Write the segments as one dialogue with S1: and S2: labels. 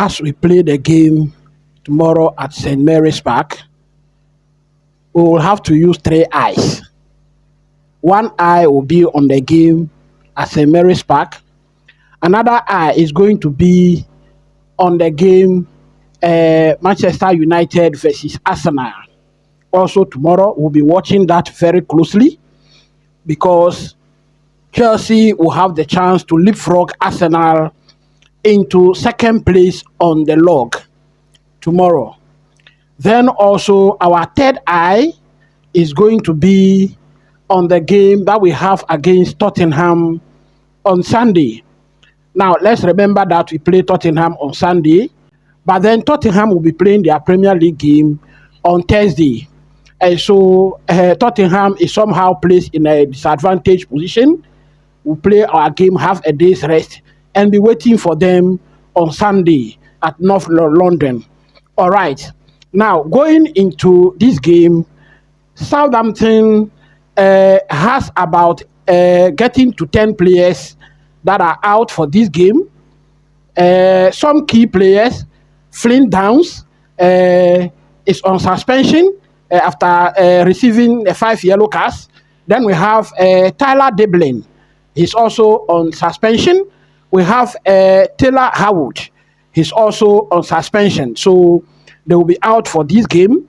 S1: as we play the game tomorrow at St. Mary's Park, we will have to use 3 eyes. One eye will be on the game at St. Mary's Park. Another eye is going to be on the game Manchester United versus Arsenal. Also tomorrow, we'll be watching that very closely because Chelsea will have the chance to leapfrog Arsenal into second place on the log tomorrow. Then also our third eye is going to be on the game that we have against Tottenham on Sunday. Now, let's remember that we play Tottenham on Sunday, but then Tottenham will be playing their Premier League game on Thursday. And so Tottenham is somehow placed in a disadvantaged position. We'll play our game, have a day's rest, and be waiting for them on Sunday at North London. All right. Now, going into this game, Southampton has about getting to 10 players that are out for this game. Some key players, Flynn Downs, is on suspension after receiving 5 yellow cards. Then we have Tyler Deblin. He's also on suspension. We have Taylor Howard. He's also on suspension. So they will be out for this game.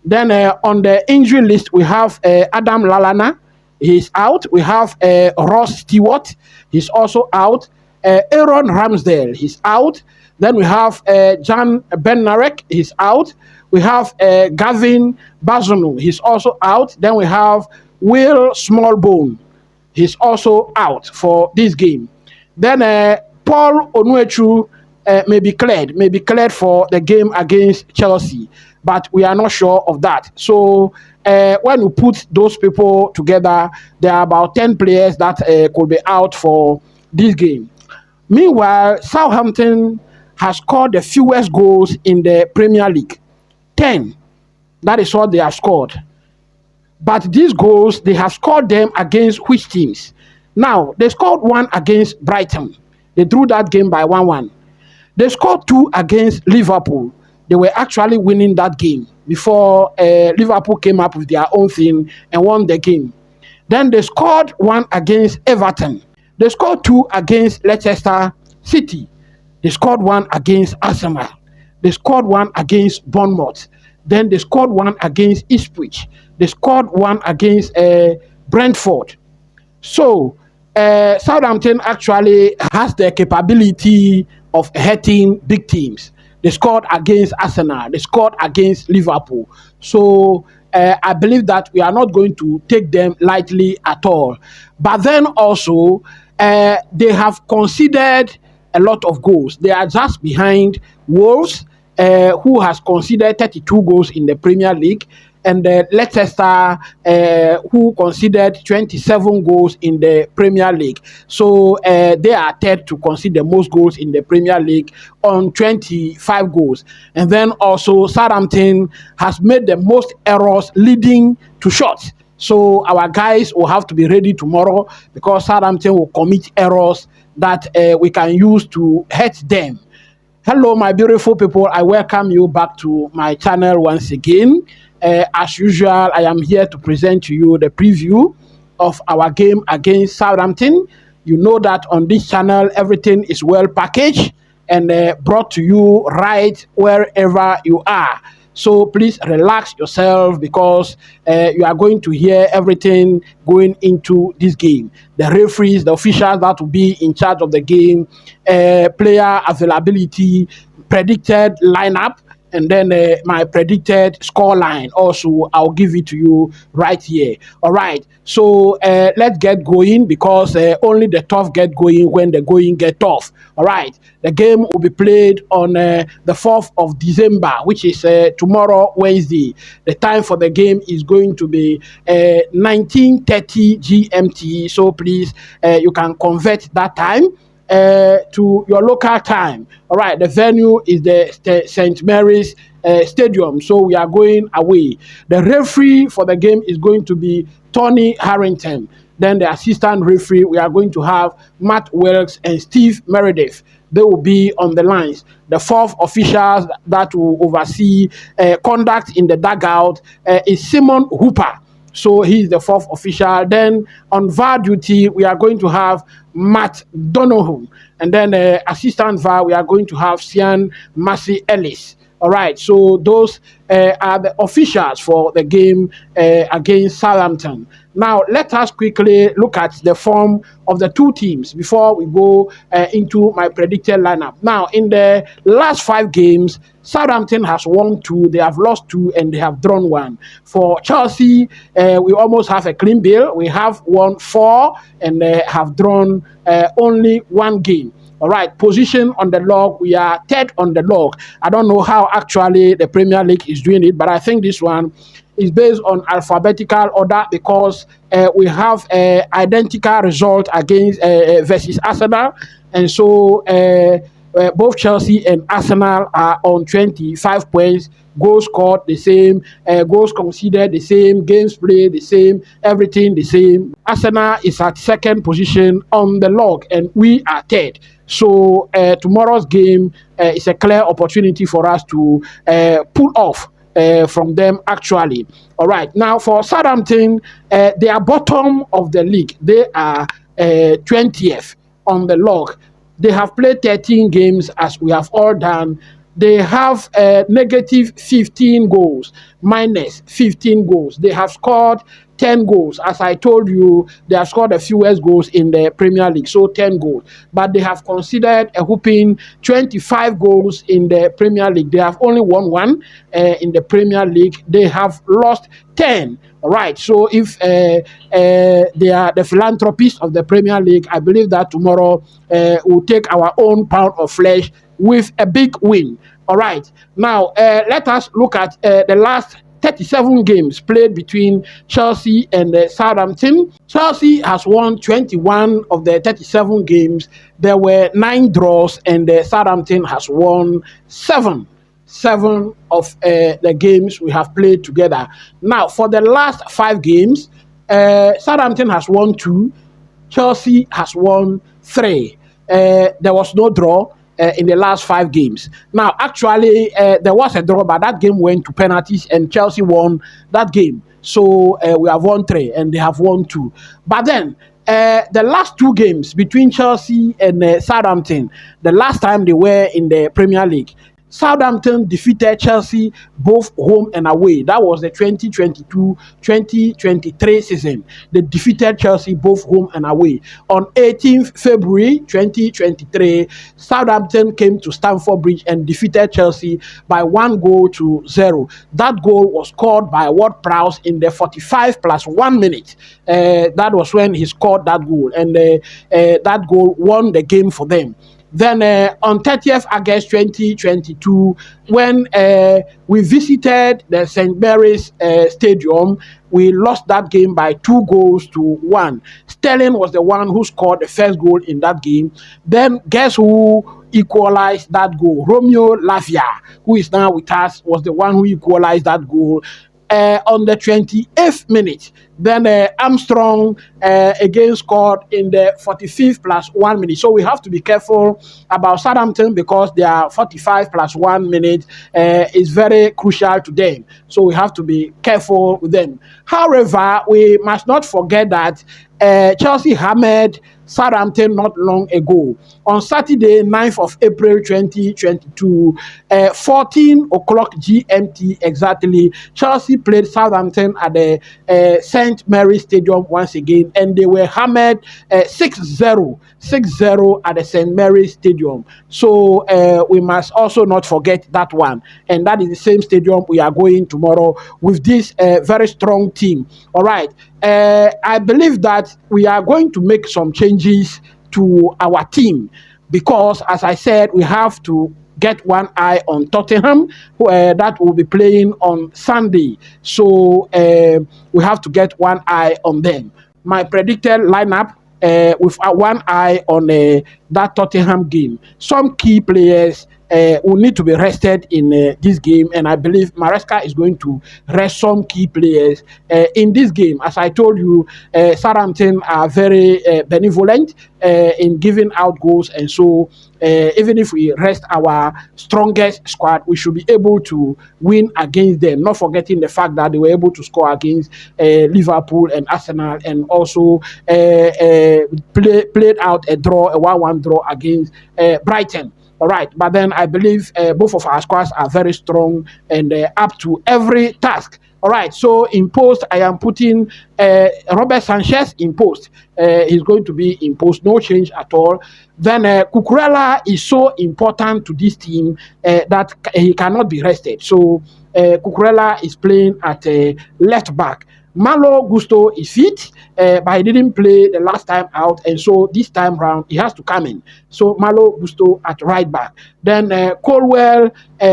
S1: Then on the injury list, we have Adam Lallana. He's out. We have Ross Stewart. He's also out. Aaron Ramsdale. He's out. Then we have Jan Bednarek. He's out. We have Gavin Bazunu. He's also out. Then we have Will Smallbone. He's also out for this game. Then Paul Onuechu may be cleared for the game against Chelsea, but we are not sure of that. So when we put those people together, there are about 10 players that could be out for this game. Meanwhile, Southampton has scored the fewest goals in the Premier League. 10. That is what they have scored. But these goals, they have scored them against which teams? Now, they scored 1 against Brighton. They drew that game by 1-1. They scored 2 against Liverpool. They were actually winning that game before Liverpool came up with their own thing and won the game. Then they scored 1 against Everton. They scored 2 against Leicester City. They scored 1 against Arsenal. They scored 1 against Bournemouth. Then they scored 1 against Ipswich. They scored 1 against Brentford. So Southampton actually has the capability of hitting big teams. They scored against Arsenal. They scored against Liverpool. So I believe that we are not going to take them lightly at all. But then also, they have conceded a lot of goals. They are just behind Wolves, who has conceded 32 goals in the Premier League, and Leicester, who conceded 27 goals in the Premier League. So they are third to concede the most goals in the Premier League on 25 goals. And then also Southampton has made the most errors leading to shots. So our guys will have to be ready tomorrow because Southampton will commit errors that we can use to hurt them. Hello, my beautiful people. I welcome you back to my channel once again. As usual, I am here to present to you the preview of our game against Southampton. You know that on this channel, everything is well packaged and brought to you right wherever you are. So please relax yourself because you are going to hear everything going into this game. The referees, the officials that will be in charge of the game, player availability, predicted lineup, and then my predicted score line. Also, I'll give it to you right here. All right. So let's get going because only the tough get going when the going get tough. All right. The game will be played on the 4th of December, which is tomorrow, Wednesday. The time for the game is going to be 19:30 GMT. So please, you can convert that time to your local time. All right, the venue is the St. Mary's Stadium, so we are going away. The referee for the game is going to be Tony Harrington. Then the assistant referee, we are going to have Matt Wilkes and Steve Meredith. they will be on the lines. The fourth officials that will oversee conduct in the dugout is Simon Hooper. So he's the fourth official. Then on VAR duty, we are going to have Matt Donohue. And then assistant VAR, we are going to have Sian Massey Ellis. All right, so those are the officials for the game against Southampton. Now, let us quickly look at the form of the two teams before we go into my predicted lineup. Now, in the last 5 games, Southampton has won 2, they have lost 2, and they have drawn 1. For Chelsea, we almost have a clean bill. We have won 4 and have drawn only 1 game. All right, position on the log, we are 3rd on the log. I don't know how actually the Premier League is doing it, but I think this one is based on alphabetical order because we have identical result against versus Arsenal, and so both Chelsea and Arsenal are on 25 points. Goals scored the same, goals conceded the same, games played the same, everything the same. Arsenal is at 2nd position on the log, and we are 3rd. So tomorrow's game is a clear opportunity for us to pull off from them actually. All right, now for Southampton, they are bottom of the league. They are 20th on the log. They have played 13 games as we have all done. They have negative 15 goals, minus 15 goals. They have scored 10 goals. As I told you, they have scored the fewest goals in the Premier League, so 10 goals. But they have considered a whopping 25 goals in the Premier League. They have only won 1 in the Premier League. They have lost 10. All right, so if they are the philanthropists of the Premier League, I believe that tomorrow we'll take our own pound of flesh with a big win. All right, now let us look at the last 37 games played between Chelsea and Southampton. Chelsea has won 21 of the 37 games. There were 9 draws, and Southampton has won 7 of the games we have played together. Now, for the last 5 games, Southampton has won 2, Chelsea has won 3. There was no draw in the last 5 games. Now, actually, there was a draw, but that game went to penalties, and Chelsea won that game. So we have won 3, and they have won 2. But then, the last 2 games between Chelsea and Southampton, the last time they were in the Premier League, Southampton defeated Chelsea both home and away. That was the 2022-2023 season. They defeated Chelsea both home and away. On 18th February 2023, Southampton came to Stamford Bridge and defeated Chelsea by 1-0. That goal was scored by Ward-Prowse in the 45 plus 1 minute. That was when he scored that goal, and that goal won the game for them. Then on 30th August 2022, when we visited the St. Mary's Stadium, we lost that game by 2-1. Sterling was the one who scored the first goal in that game. Then guess who equalized that goal? Romeo Lavia, who is now with us, was the one who equalized that goal. On the 28th minute, then Armstrong again scored in the 45th plus 1 minute. So we have to be careful about Southampton because their 45 plus 1 minute is very crucial to them. So we have to be careful with them. However, we must not forget that Chelsea hammered Southampton not long ago. On Saturday, 9th of April 2022, 14 o'clock GMT exactly, Chelsea played Southampton at the St. Mary's Stadium once again, and they were hammered 6-0 at the St. Mary's Stadium. So we must also not forget that one. And that is the same stadium we are going tomorrow with this very strong team. All right. I believe that we are going to make some changes to our team because, as I said, we have to get one eye on Tottenham, that will be playing on Sunday. So we have to get one eye on them. My predicted lineup with one eye on that Tottenham game. Some key players will need to be rested in this game, and I believe Maresca is going to rest some key players in this game. As I told you, Southampton are very benevolent in giving out goals, and so even if we rest our strongest squad, we should be able to win against them. Not forgetting the fact that they were able to score against Liverpool and Arsenal, and also played out a 1-1 draw against Brighton. All right, but then I believe both of our squads are very strong and up to every task. All right, so in post, I am putting Robert Sanchez in post. He's going to be in post, no change at all. Then Cucurella is so important to this team that he cannot be rested. So Cucurella is playing at left back. Malo Gusto is fit, but he didn't play the last time out, and so this time round he has to come in. So Malo Gusto at right back. Then Colwell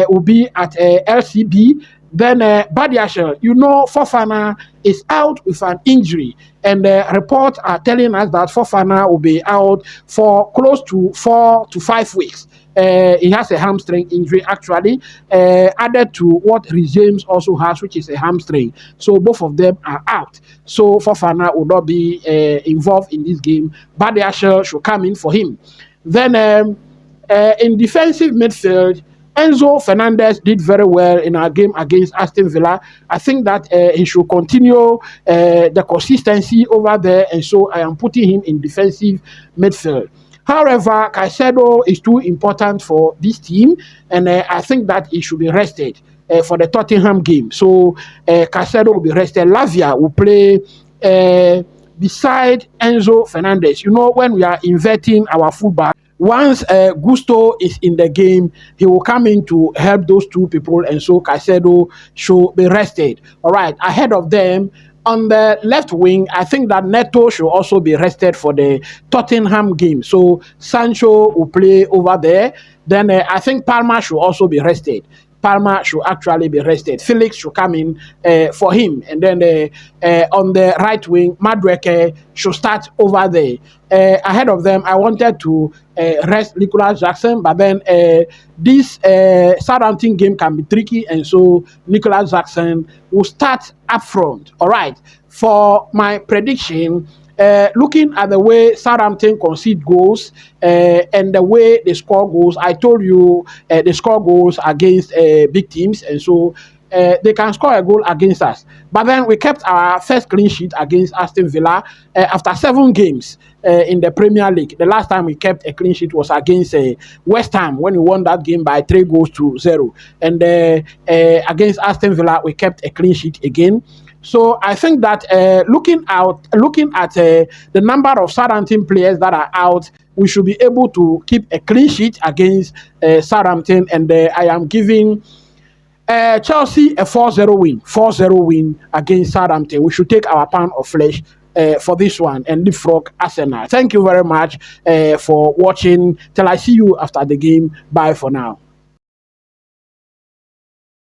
S1: will be at LCB. Then Badiashile, Fofana is out with an injury, and reports are telling us that Fofana will be out for close to 4 to 5 weeks. He has a hamstring injury, actually, added to what James also has, which is a hamstring. So both of them are out. So Fofana will not be involved in this game. Badiashile should come in for him. Then in defensive midfield, Enzo Fernandez did very well in our game against Aston Villa. I think that he should continue the consistency over there, and so I am putting him in defensive midfield. However, Caicedo is too important for this team, and I think that he should be rested for the Tottenham game. So Caicedo will be rested. Lavia will play beside Enzo Fernandez. When we are inverting our fullback, once Gusto is in the game, he will come in to help those two people, and so Caicedo should be rested. All right, ahead of them, on the left wing, I think that Neto should also be rested for the Tottenham game. So Sancho will play over there. Then I think Palmer should also be rested. Palmer should actually be rested. Felix should come in for him. And then on the right wing, Madueke should start over there. Ahead of them, I wanted to rest Nicolas Jackson, but then this Southampton game can be tricky, and so Nicolas Jackson will start up front. All right, for my prediction, looking at the way Southampton concede goals and the way they score goals, I told you they score goals against big teams, and so they can score a goal against us. But then we kept our first clean sheet against Aston Villa after 7 games in the Premier League. The last time we kept a clean sheet was against West Ham, when we won that game by 3-0. And against Aston Villa, we kept a clean sheet again. So I think that looking at the number of Southampton players that are out, we should be able to keep a clean sheet against Southampton, and I am giving Chelsea a 4-0 win. 4-0 win against Southampton. We should take our pound of flesh for this one and leapfrog Arsenal. Thank you very much for watching. Till I see you after the game. Bye for now.